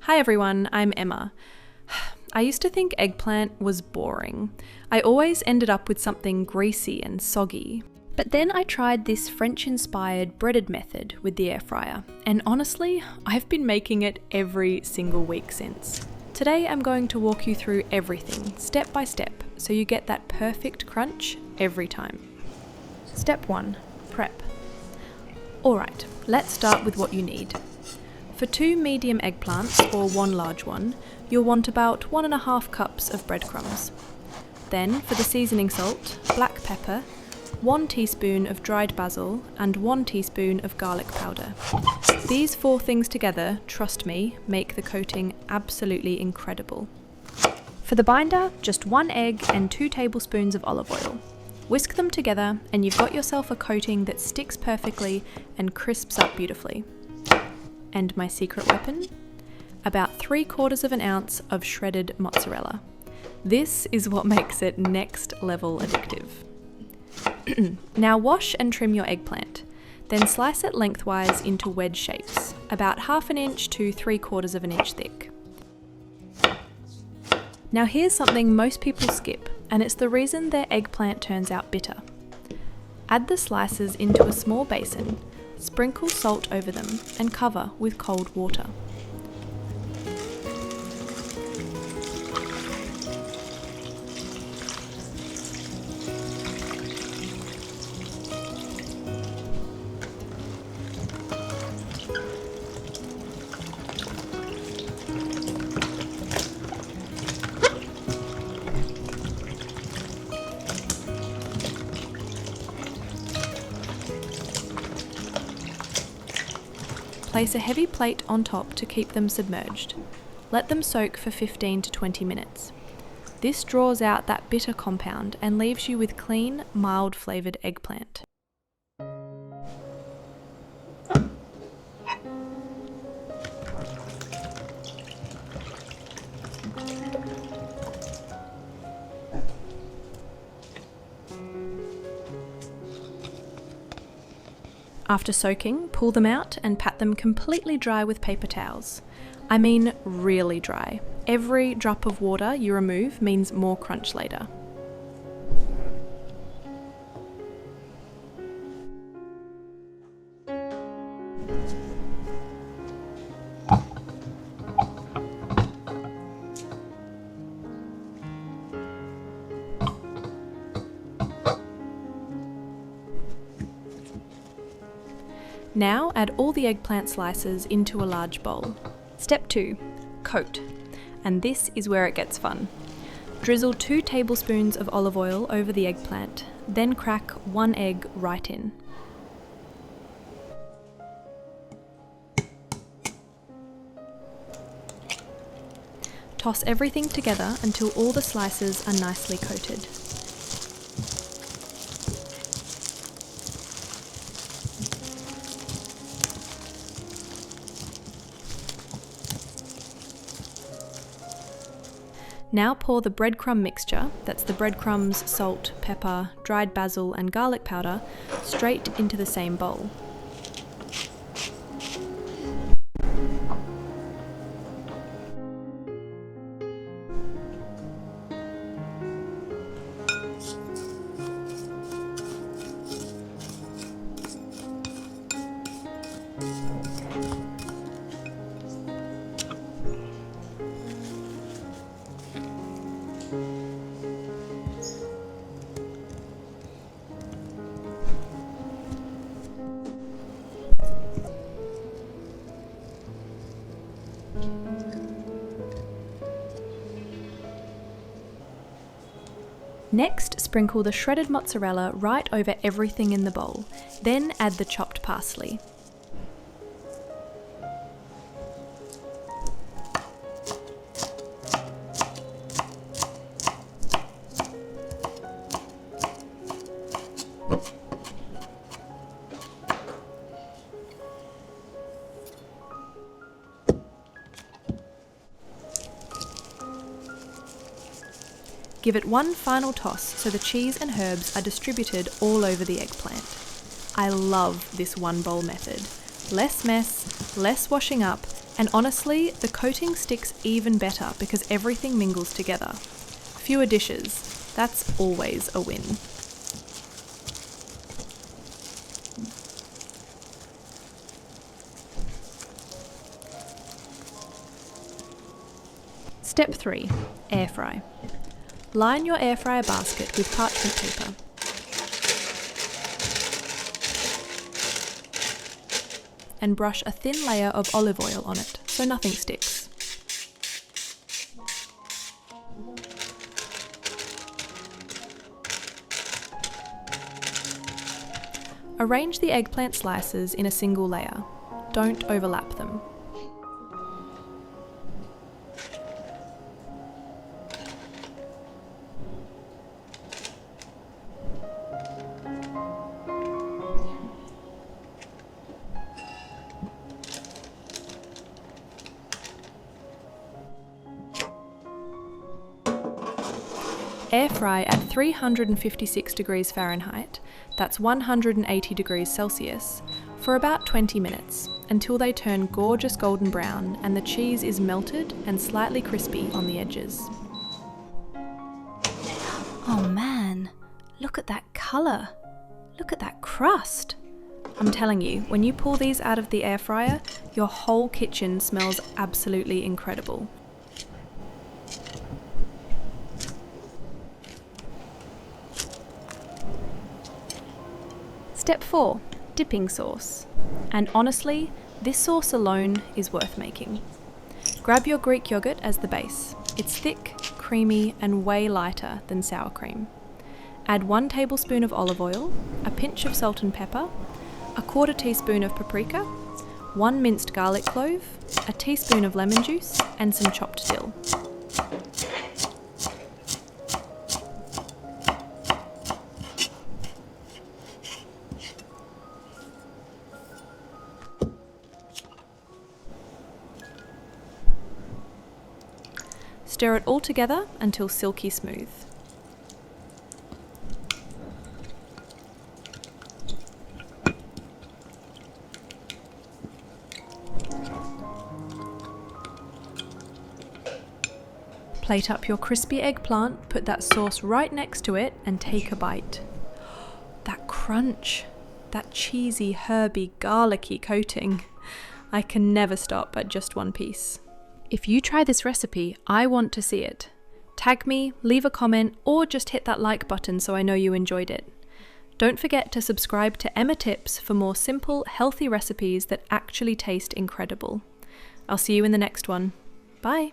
Hi everyone, I'm Emma. I used to think eggplant was boring. I always ended up with something greasy and soggy. But then I tried this French-inspired breaded method with the air fryer, and honestly, I've been making it every single week since. Today I'm going to walk you through everything, step by step, so you get that perfect crunch every time. Step 1. Prep. Alright, let's start with what you need. For 2 medium eggplants, or 1 large one, you'll want about 1.5 cups of breadcrumbs. Then, for the seasoning salt, black pepper, 1 teaspoon of dried basil, and 1 teaspoon of garlic powder. These 4 things together, trust me, make the coating absolutely incredible. For the binder, just 1 egg and 2 tablespoons of olive oil. Whisk them together and you've got yourself a coating that sticks perfectly and crisps up beautifully. And my secret weapon? About 3/4 ounce of shredded mozzarella. This is what makes it next level addictive. Now wash and trim your eggplant. Then slice it lengthwise into wedge shapes, about 1/2 inch to 3/4 inch thick. Now here's something most people skip, and it's the reason their eggplant turns out bitter. Add the slices into a small basin, sprinkle salt over them, and cover with cold water. Place a heavy plate on top to keep them submerged. Let them soak for 15 to 20 minutes. This draws out that bitter compound and leaves you with clean, mild flavoured eggplant. After soaking, pull them out and pat them completely dry with paper towels. I mean really dry. Every drop of water you remove means more crunch later. Now add all the eggplant slices into a large bowl. Step 2. Coat. And this is where it gets fun. Drizzle 2 tablespoons of olive oil over the eggplant, then crack 1 egg right in. Toss everything together until all the slices are nicely coated. Now pour the breadcrumb mixture, that's the breadcrumbs, salt, pepper, dried basil and garlic powder, straight into the same bowl. Next, sprinkle the shredded mozzarella right over everything in the bowl, then add the chopped parsley. Give it one final toss so the cheese and herbs are distributed all over the eggplant. I love this one bowl method. Less mess, less washing up, And honestly, the coating sticks even better because everything mingles together. Fewer dishes, that's always a win. Step 3. Air fry. Line your air fryer basket with parchment paper. And brush a thin layer of olive oil on it so nothing sticks. Arrange the eggplant slices in a single layer. Don't overlap them. Air fry at 356 degrees Fahrenheit, that's 180 degrees Celsius, for about 20 minutes, until they turn gorgeous golden brown and the cheese is melted and slightly crispy on the edges. Oh man, look at that colour. Look at that crust. I'm telling you, when you pull these out of the air fryer, your whole kitchen smells absolutely incredible. Step 4. Dipping sauce. And honestly, this sauce alone is worth making. Grab your Greek yogurt as the base. It's thick, creamy, and way lighter than sour cream. Add 1 tablespoon of olive oil, a pinch of salt and pepper, a 1/4 teaspoon of paprika, 1 minced garlic clove, a teaspoon of lemon juice, and some chopped dill. Stir it all together until silky smooth. Plate up your crispy eggplant, put that sauce right next to it, and take a bite. That crunch, that cheesy, herby, garlicky coating. I can never stop at just one piece. If you try this recipe, I want to see it. Tag me, leave a comment, or just hit that like button so I know you enjoyed it. Don't forget to subscribe to Emma Tips for more simple, healthy recipes that actually taste incredible. I'll see you in the next one. Bye!